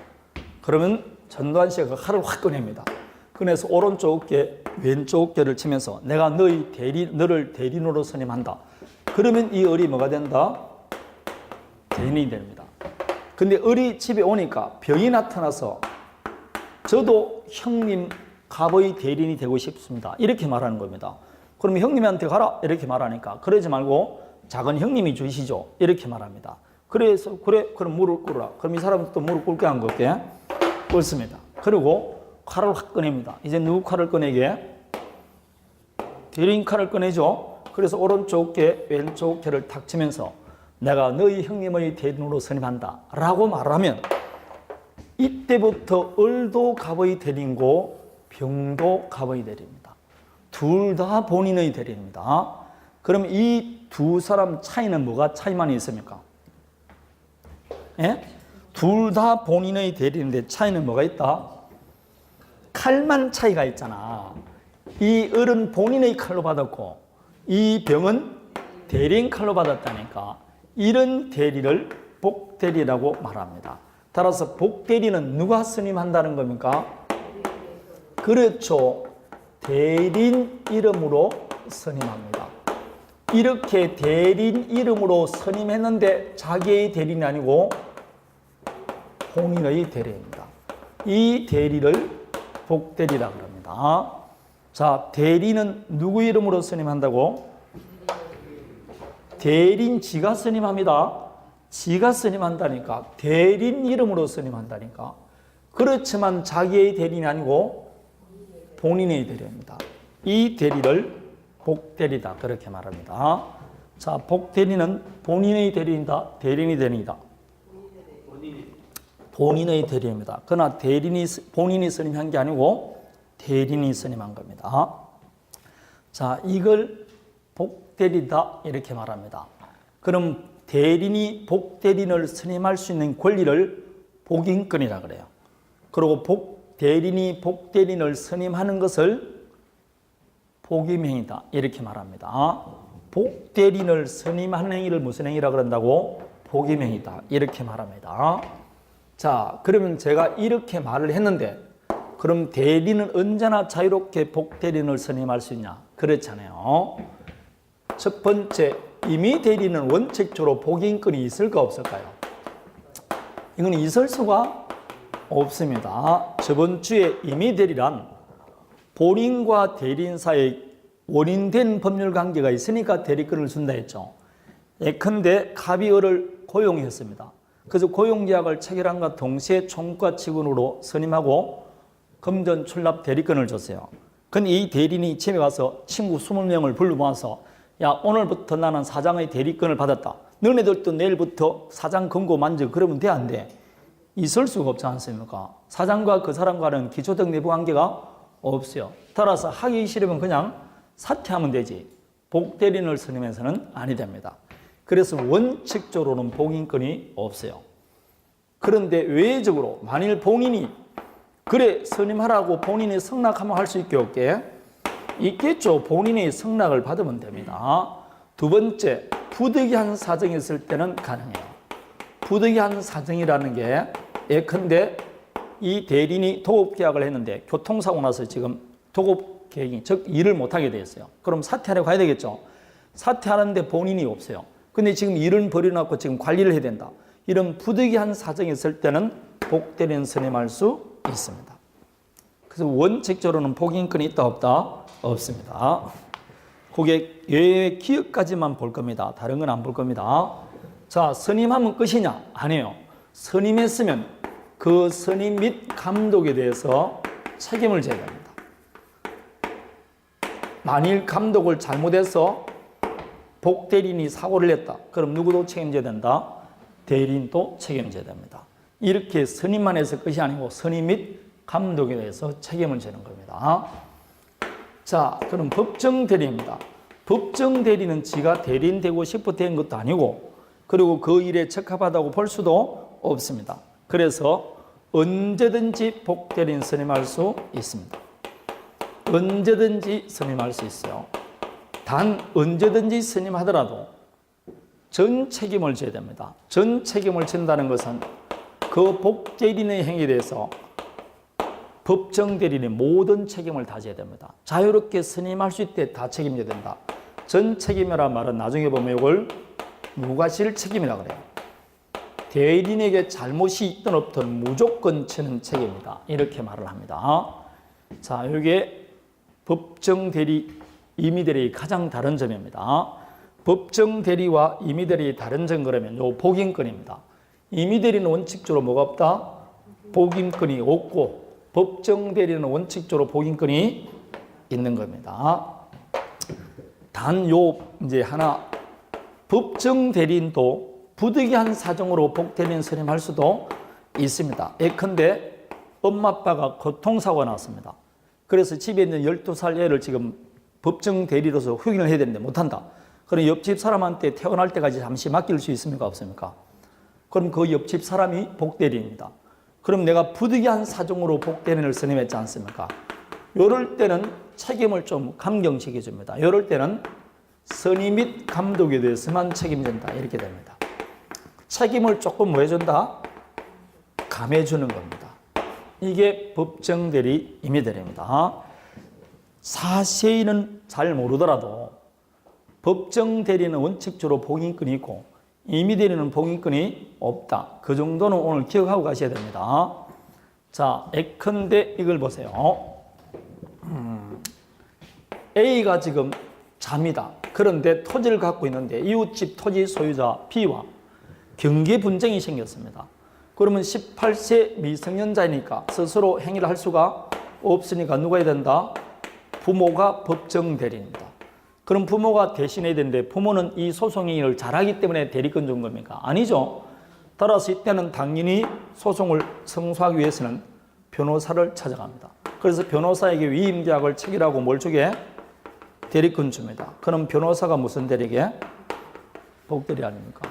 그러면 전두환씨가 그 칼을 확 꺼냅니다. 그래서 오른쪽 어깨, 왼쪽 어깨를 치면서 내가 너를 대리인으로 선임한다. 그러면 이 을이 뭐가 된다? 대리인이 됩니다. 근데 을이 집에 오니까 병이 나타나서 저도 형님 갑의 대리인이 되고 싶습니다. 이렇게 말하는 겁니다. 그러면 형님한테 가라 이렇게 말하니까 그러지 말고 작은 형님이 주시죠. 이렇게 말합니다. 그래서 그래 그럼 물을 끓으라. 그럼 이 사람은 또 물을 끓게 한 거게 끓습니다. 그리고 칼을 확 꺼냅니다. 이제 누구 칼을 꺼내게? 대리인 칼을 꺼내죠. 그래서 오른쪽 어깨 왼쪽 어깨를 탁 치면서 내가 너희 형님의 대리인으로 선임한다 라고 말하면 이때부터 을도 갑의 대리인고 병도 갑의 대리입니다. 둘 다 본인의 대리입니다. 그럼 이 두 사람 차이는 뭐가 차이만 있습니까? 예? 둘 다 본인의 대리인데 차이는 뭐가 있다? 칼만 차이가 있잖아. 이 을은 본인의 칼로 받았고 이 병은 대리인 칼로 받았다니까. 이런 대리를 복대리라고 말합니다. 따라서 복대리는 누가 선임한다는 겁니까? 그렇죠. 대리인 이름으로 선임합니다. 이렇게 대리인 이름으로 선임했는데 자기의 대리인이 아니고 본인의 대리입니다. 이 대리를 복대리라고 합니다. 자, 대리는 누구 이름으로 선임한다고? 대리인 지가 선임합니다. 지가 선임한다니까. 대리인 이름으로 선임한다니까. 그렇지만 자기의 대리인이 아니고 본인의 대리입니다. 이 대리를 복대리다. 그렇게 말합니다. 자, 복대리는 본인의 대리인이다. 대리인이 대리인이다. 본인의 대리입니다. 그러나 본인이 선임한 게 아니고 대리인이 선임한 겁니다. 자, 이걸 복대리다 이렇게 말합니다. 그럼 대리인이 복대리인을 선임할 수 있는 권리를 복인권이라 그래요. 그리고 대리인이 복대리인을 선임하는 것을 복임행위다 이렇게 말합니다. 복대리인을 선임하는 행위를 무슨 행위라 그런다고? 복임행위다 이렇게 말합니다. 자, 그러면 제가 이렇게 말을 했는데 그럼 대리인은 언제나 자유롭게 복대리인을 선임할 수 있냐? 그렇잖아요. 첫 번째, 임의 대리인은 원칙적으로 복인권이 있을까 없을까요? 이건 있을 수가 없습니다. 저번 주에 임의 대리란 본인과 대리인 사이에 원인된 법률 관계가 있으니까 대리권을 준다 했죠. 예컨대 갑이어를 고용했습니다. 그래서 고용계약을 체결함과 동시에 총과 직원으로 선임하고 금전 출납 대리권을 줬어요. 근데 이 대리인이 집에 가서 친구 20명을 불러 모아서 야, 오늘부터 나는 사장의 대리권을 받았다. 너네들도 내일부터 사장 금고 만져. 그러면 돼, 안 돼? 있을 수가 없지 않습니까? 사장과 그 사람과는 기초적 내부 관계가 없어요. 따라서 하기 싫으면 그냥 사퇴하면 되지. 복대리인을 선임해서는 아니 됩니다. 그래서 원칙적으로는 복인권이 없어요. 그런데 외적으로 만일 본인이 그래 선임하라고 본인이 승낙하면 할 수 있게 없게? 있겠죠. 본인이 승낙을 받으면 됩니다. 두 번째, 부득이한 사정이 있을 때는 가능해요. 부득이한 사정이라는 게 예컨대 이 대리인이 도급계약을 했는데 교통사고 나서 지금 도급계약이 즉 일을 못하게 되었어요. 그럼 사퇴하러 가야 되겠죠. 사퇴하는데 본인이 없어요. 근데 지금 일은 벌여놓고 지금 관리를 해야 된다. 이런 부득이한 사정이 있을 때는 복대리인 선임할 수 있습니다. 그래서 원칙적으로는 복인권이 있다 없다? 없습니다. 그게 예외 기업까지만 볼 겁니다. 다른 건 안 볼 겁니다. 자, 선임하면 끝이냐? 아니에요. 선임했으면 그 선임 및 감독에 대해서 책임을 져야 됩니다. 만일 감독을 잘못해서 복대리인이 사고를 냈다. 그럼 누구도 책임져야 된다? 대리인도 책임져야 됩니다. 이렇게 선임만 해서 끝이 아니고 선임 및 감독에 대해서 책임을 지는 겁니다. 자, 그럼 법정 대리입니다. 법정 대리는 지가 대리인 되고 싶어 된 것도 아니고 그리고 그 일에 적합하다고 볼 수도 없습니다. 그래서 언제든지 복대리인 선임할 수 있습니다. 언제든지 선임할 수 있어요. 단 언제든지 선임하더라도 전 책임을 져야 됩니다. 전 책임을 진다는 것은 그 복대리인의 행위에 대해서 법정 대리인의 모든 책임을 다 져야 됩니다. 자유롭게 선임할 수 있게 다 책임져야 된다. 전 책임이라는 말은 나중에 보면 이걸 무과실 책임이라 그래요. 대리인에게 잘못이 있든 없든 무조건 지는 책임이다. 이렇게 말을 합니다. 자, 이게 법정 대리, 임의 대리의 가장 다른 점입니다. 법정 대리와 임의 대리의 다른 점 그러면 요 복인권입니다. 임의 대리는 원칙적으로 뭐가 없다? 복인권이 없고 법정 대리는 원칙적으로 복인권이 있는 겁니다. 단 요 이제 하나 법정 대리인도 부득이한 사정으로 복대리인 선임할 수도 있습니다. 예컨대 엄마 아빠가 교통사고가 났습니다. 그래서 집에 있는 12살 애를 지금 법정 대리로서 확인을 해야 되는데 못한다. 그럼 옆집 사람한테 퇴원할 때까지 잠시 맡길 수 있습니까? 없습니까? 그럼 그 옆집 사람이 복대리입니다. 그럼 내가 부득이한 사정으로 복대리인을 선임했지 않습니까? 이럴 때는 책임을 좀 감경시켜 줍니다. 이럴 때는 선임 및 감독에 대해서만 책임진다. 이렇게 됩니다. 책임을 조금 뭐 해준다? 감해주는 겁니다. 이게 법정 대리, 임의 대리입니다. 자세히는 잘 모르더라도 법정 대리는 원칙적으로 복인권이 있고 임의 대리는 복인권이 없다. 그 정도는 오늘 기억하고 가셔야 됩니다. 자, 예컨대 이걸 보세요. A가 지금 잡니다. 그런데 토지를 갖고 있는데 이웃집 토지 소유자 B와 경계 분쟁이 생겼습니다. 그러면 18세 미성년자이니까 스스로 행위를 할 수가 없으니까 누가 해야 된다? 부모가 법정 대리입니다. 그럼 부모가 대신해야 되는데 부모는 이 소송을 잘하기 때문에 대리권 준 겁니까? 아니죠. 따라서 이때는 당연히 소송을 승소하기 위해서는 변호사를 찾아갑니다. 그래서 변호사에게 위임계약을 체결하고 뭘 주게? 대리권 줍니다. 그럼 변호사가 무슨 대리게? 복대리 아닙니까?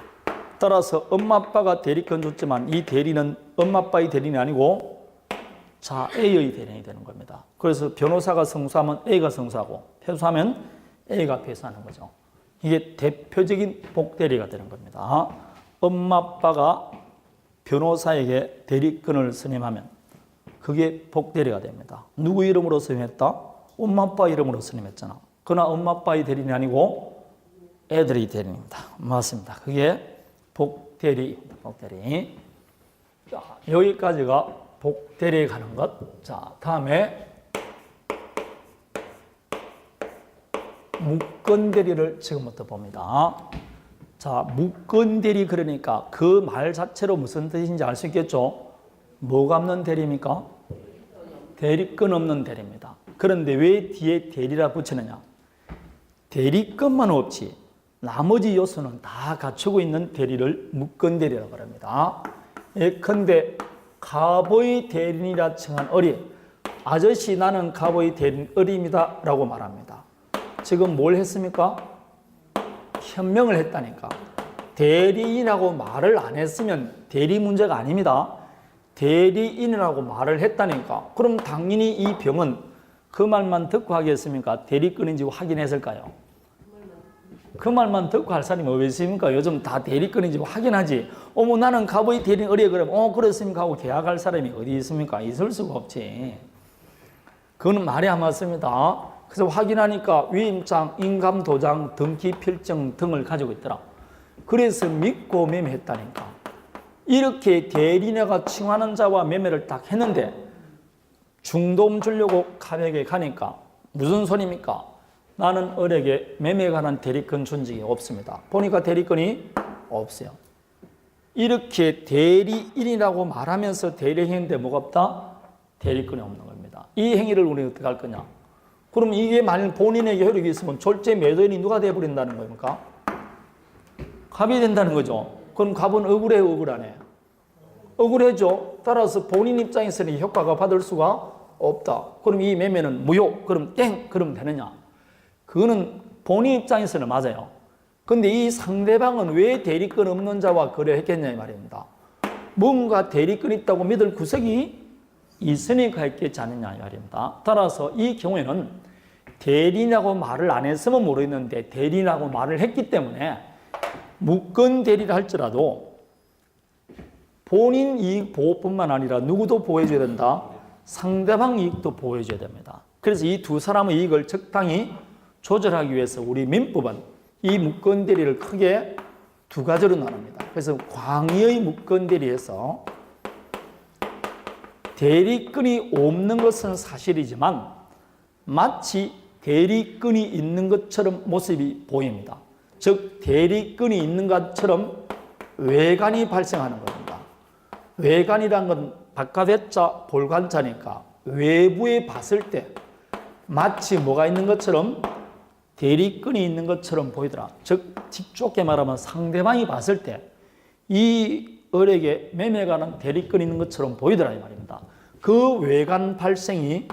따라서 엄마 아빠가 대리권 줬지만 이 대리는 엄마 아빠의 대리는 아니고 자 A의 대리인이 되는 겁니다. 그래서 변호사가 승소하면 A가 승소하고 패소하면 A가 패소하는 거죠. 이게 대표적인 복대리가 되는 겁니다. 엄마 아빠가 변호사에게 대리권을 선임하면 그게 복대리가 됩니다. 누구 이름으로 선임했다? 엄마 아빠 이름으로 선임했잖아. 그러나 엄마 아빠의 대리인이 아니고 애들의 대리인입니다. 맞습니다. 그게 복대리입니다. 복대리. 자, 여기까지가 복대리에 가는 것. 자, 다음에 무건대리를 지금부터 봅니다. 자, 무건대리 그러니까 그 말 자체로 무슨 뜻인지 알 수 있겠죠? 뭐가 없는 대리입니까? 대리권 없는 대리입니다. 그런데 왜 뒤에 대리라 붙이느냐? 대리권만 없지 나머지 요소는 다 갖추고 있는 대리를 무건대리라고 합니다. 예컨대 갑의 대리인이라 칭한 어리, 아저씨 나는 갑의 대리인 어리입니다 라고 말합니다. 지금 뭘 했습니까? 현명을 했다니까. 대리인이라고 말을 안 했으면 대리 문제가 아닙니다. 대리인이라고 말을 했다니까. 그럼 당연히 이 병은 그 말만 듣고 하겠습니까? 대리권인지 확인했을까요? 그 말만 듣고 할 사람이 어디 있습니까? 요즘 다 대리권인지 확인하지. 어머 나는 갑의 대리인 어리에 그러면 그렇습니까? 하고 계약할 사람이 어디 있습니까? 있을 수가 없지. 그거는 말이 안 맞습니다. 그래서 확인하니까 위임장, 인감도장, 등기 필증 등을 가지고 있더라. 그래서 믿고 매매했다니까. 이렇게 대리인가 칭하는 자와 매매를 딱 했는데 중도금 주려고 갑에게 가니까 무슨 소리입니까? 나는 을에게 매매에 관한 대리권 준 적이 없습니다. 보니까 대리권이 없어요. 이렇게 대리인이라고 말하면서 대리행위인데 뭐가 없다? 대리권이 없는 겁니다. 이 행위를 우리가 어떻게 할 거냐? 그럼 이게 만일 본인에게 효력이 있으면 졸제 매도인이 누가 되어버린다는 겁니까? 갑이 된다는 거죠. 그럼 갑은 억울해요, 억울하네? 억울해죠. 따라서 본인 입장에서는 효과가 받을 수가 없다. 그럼 이 매매는 무효. 그럼 땡. 그러면 되느냐? 그거는 본인 입장에서는 맞아요. 근데 이 상대방은 왜 대리권 없는 자와 거래했겠냐 이 말입니다. 뭔가 대리권 있다고 믿을 구석이 있으니까 했겠지 않느냐 이 말입니다. 따라서 이 경우에는 대리인이라고 말을 안 했으면 모르겠는데 대리인이라고 말을 했기 때문에 무건 대리를 할지라도 본인 이익 보호뿐만 아니라 누구도 보호해줘야 된다? 상대방 이익도 보호해줘야 됩니다. 그래서 이 두 사람의 이익을 적당히 조절하기 위해서 우리 민법은 이 무건 대리를 크게 두 가지로 나눕니다. 그래서 광의의 무건 대리에서 대리권이 없는 것은 사실이지만 마치 대리권이 있는 것처럼 모습이 보입니다. 즉 대리권이 있는 것처럼 외관이 발생하는 겁니다. 외관이란 건 바깥에자 볼관자니까 외부에 봤을 때 마치 뭐가 있는 것처럼 대리권이 있는 것처럼 보이더라. 즉 직좁게 말하면 상대방이 봤을 때 이 을에게 매매가 난 대리권이 있는 것처럼 보이더라 이 말입니다. 그 외관 발생이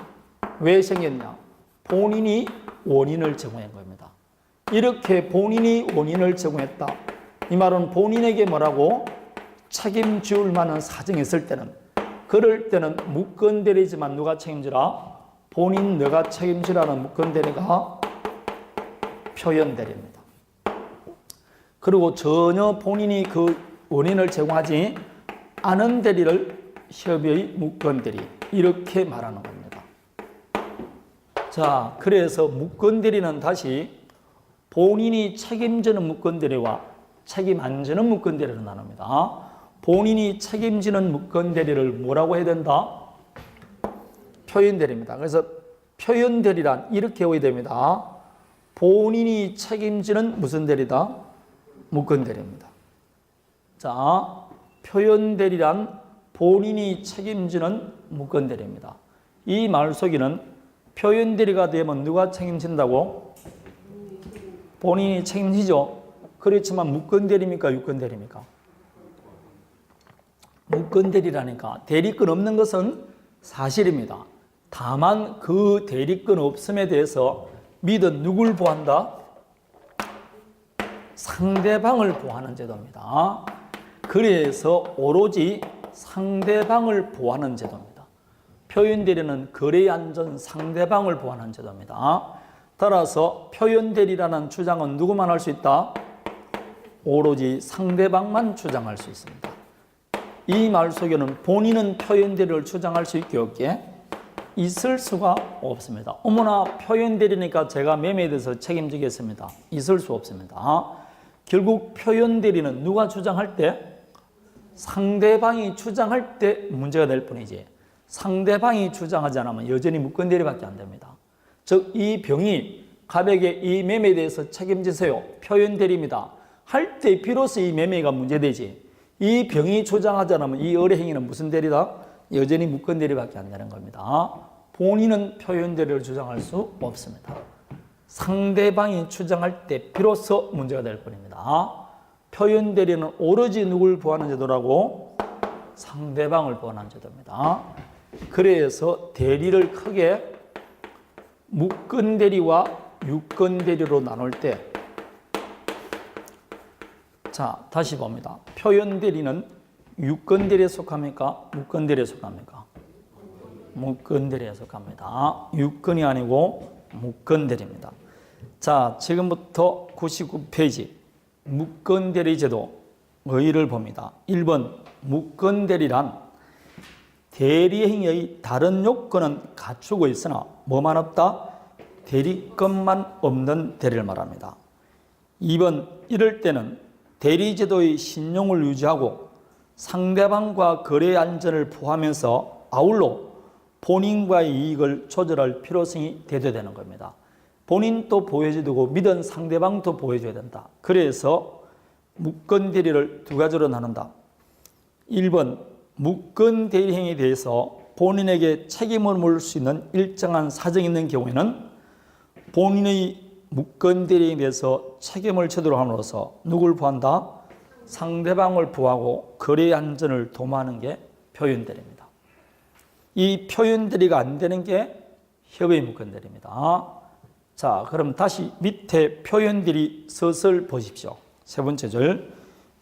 왜 생겼냐? 본인이 원인을 제공한 겁니다. 이렇게 본인이 원인을 제공했다. 이 말은 본인에게 뭐라고? 책임지을 만한 사정이 있을 때는 그럴 때는 무건대리지만 누가 책임지라? 본인 너가 책임지라는 무건대리가 표현대리입니다. 그리고 전혀 본인이 그 원인을 제공하지 않은 대리를 협의의 무건대리 이렇게 말하는 겁니다. 자, 그래서 무건대리는 다시 본인이 책임지는 무건대리와 책임 안 지는 무건대리로 나눕니다. 본인이 책임지는 무건대리를 뭐라고 해야 된다? 표현대리입니다. 그래서 표현대리란 이렇게 해야 됩니다. 본인이 책임지는 무슨 대리다? 무건대리입니다. 자, 표현대리란 본인이 책임지는 무건대리입니다. 이 말 속에는 표현대리가 되면 누가 책임진다고? 본인이 책임지죠. 그렇지만 무건대리입니까? 유건대리입니까? 무건대리라니까. 대리권 없는 것은 사실입니다. 다만 그 대리권 없음에 대해서 믿은 누굴 보호한다? 상대방을 보호하는 제도입니다. 그래서 오로지 상대방을 보호하는 제도입니다. 표현대리는 거래 안전 상대방을 보호하는 제도입니다. 따라서 표현대리라는 주장은 누구만 할 수 있다? 오로지 상대방만 주장할 수 있습니다. 이 말 속에는 본인은 표현대리를 주장할 수 있게 없게 있을 수가 없습니다. 어머나 표현대리니까 제가 매매에 대해서 책임지겠습니다. 있을 수 없습니다. 결국 표현대리는 누가 주장할 때? 상대방이 주장할 때 문제가 될 뿐이지 상대방이 주장하지 않으면 여전히 무건대리밖에 안 됩니다. 즉 이 병이 갑에게 이 매매에 대해서 책임지세요. 표현대리입니다. 할 때 비로소 이 매매가 문제되지 이 병이 주장하지 않으면 이 의뢰행위는 무슨 대리다? 여전히 무건대리밖에 안 되는 겁니다. 본인은 표현대리를 주장할 수 없습니다. 상대방이 주장할 때 비로소 문제가 될 뿐입니다. 표현대리는 오로지 누굴 보호하는 제도라고? 상대방을 보호하는 제도입니다. 그래서 대리를 크게 무건대리와 유건대리로 나눌 때 자, 다시 봅니다. 표현대리는 유건대리에 속합니까? 무건대리에 속합니까? 무건대리에 속합니다. 유건이 아니고 무건대리입니다. 자, 지금부터 99페이지 무건대리 제도 의의를 봅니다. 1번 무건대리란 대리행위의 다른 요건은 갖추고 있으나 뭐만 없다? 대리권만 없는 대리를 말합니다. 2번 이럴 때는 대리제도의 신용을 유지하고 상대방과 거래 안전을 포함해서 아울러 본인과의 이익을 조절할 필요성이 대두되는 겁니다. 본인도 보호해줘야 되고 믿은 상대방도 보호해줘야 된다. 그래서 무건대리를 두 가지로 나눈다. 1번 무건대리 행위에 대해서 본인에게 책임을 물을 수 있는 일정한 사정이 있는 경우에는 본인의 무건대리에 대해서 책임을 제대로 함으로써 누굴 보호한다? 상대방을 보호하고 거래 안전을 도모하는 게 표현대리입니다. 이 표현대리가 안 되는 게 협의 무건대리입니다. 자, 그럼 다시 밑에 표현대리 서술 보십시오. 세 번째 줄.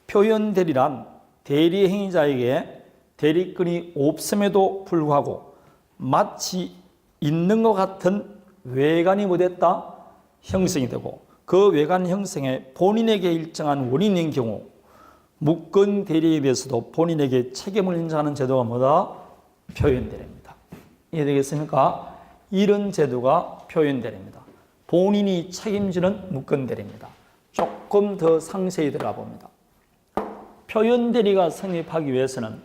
표현대리란 대리 행위자에게 대리권이 없음에도 불구하고 마치 있는 것 같은 외관이 못했다? 형성이 되고 그 외관 형성에 본인에게 일정한 원인인 경우 무건 대리에 대해서도 본인에게 책임을 인정하는 제도가 뭐다? 표현대리입니다. 이해되겠습니까? 이런 제도가 표현대리입니다. 본인이 책임지는 무건 대리입니다. 조금 더 상세히 들어가 봅니다. 표현대리가 성립하기 위해서는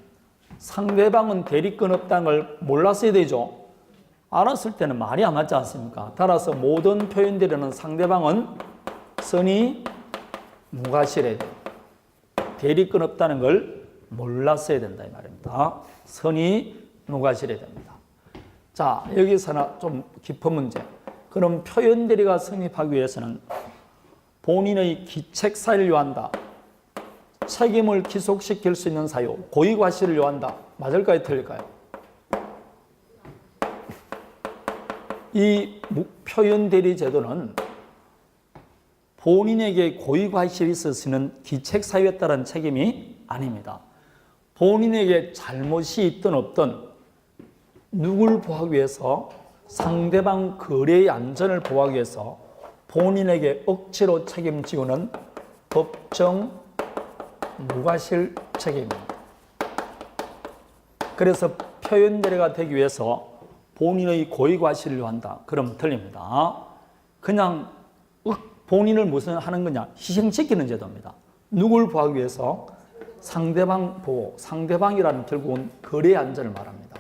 상대방은 대리권 없다는 걸 몰랐어야 되죠. 알았을 때는 말이 안 맞지 않습니까? 따라서 모든 표현대리는 상대방은 선의 무과실해야 돼요. 대리권 없다는 걸 몰랐어야 된다 이 말입니다. 선의 무과실해야 됩니다. 자, 여기서는 좀 깊은 문제. 그럼 표현대리가 성립하기 위해서는 본인의 기책사유를 요한다. 책임을 기속시킬 수 있는 사유, 고의과실을 요한다. 맞을까요? 틀릴까요? 이 표현대리 제도는 본인에게 고의과실이 있을 수 있는 기책사유에 따른 책임이 아닙니다. 본인에게 잘못이 있든 없든 누굴 보호하기 위해서 상대방 거래의 안전을 보호하기 위해서 본인에게 억지로 책임지고는 법정 무과실 책임입니다. 그래서 표현대리가 되기 위해서 본인의 고의과실을 요한다. 그럼 틀립니다. 그냥 본인을 무슨 하는 거냐? 희생시키는 제도입니다. 누굴 보호하기 위해서? 상대방 보호, 상대방이라는 결국은 거래의 안전을 말합니다.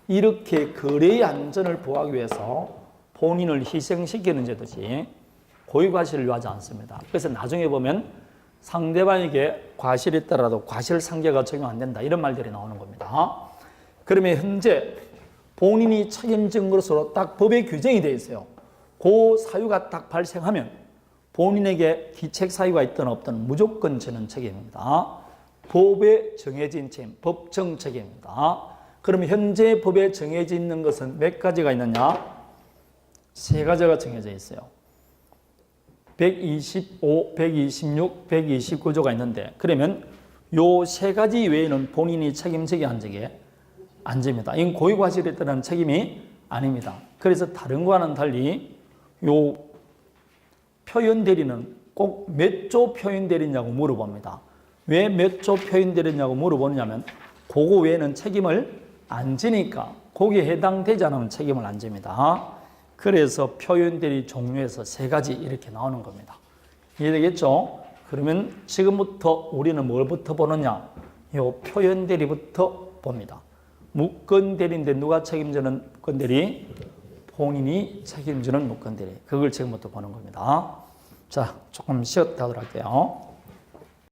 이렇게 거래의 안전을 보호하기 위해서 본인을 희생시키는 제도지 고의과실을 요하지 않습니다. 그래서 나중에 보면 상대방에게 과실이 있더라도 과실상계가 적용 안 된다 이런 말들이 나오는 겁니다. 그러면 현재 본인이 책임진 것으로 딱 법에 규정이 되어 있어요. 그 사유가 딱 발생하면 본인에게 기책 사유가 있든 없든 무조건 지는 책임입니다. 법에 정해진 책임, 법정 책임입니다. 그럼 현재 법에 정해져 있는 것은 몇 가지가 있느냐? 세 가지가 정해져 있어요. 125, 126, 129조가 있는데 그러면 요 세 가지 외에는 본인이 책임지게 한 적이 안 집니다. 이건 고의과실에 따른 책임이 아닙니다. 그래서 다른 거와는 달리 요 표현 대리는 꼭 몇 조 표현 대리냐고 물어봅니다. 왜 몇 조 표현 대리냐고 물어보냐면 그거 외에는 책임을 안 지니까 거기에 해당되지 않으면 책임을 안 집니다. 그래서 표현 대리 종류에서 세 가지 이렇게 나오는 겁니다. 이해되겠죠? 그러면 지금부터 우리는 뭘부터 보느냐? 요 표현 대리부터 봅니다. 무권 대리인데 누가 책임지는 무권 대리? 본인이 책임지는 무권 대리. 그걸 지금부터 보는 겁니다. 자, 조금 쉬었다 하도록 할게요.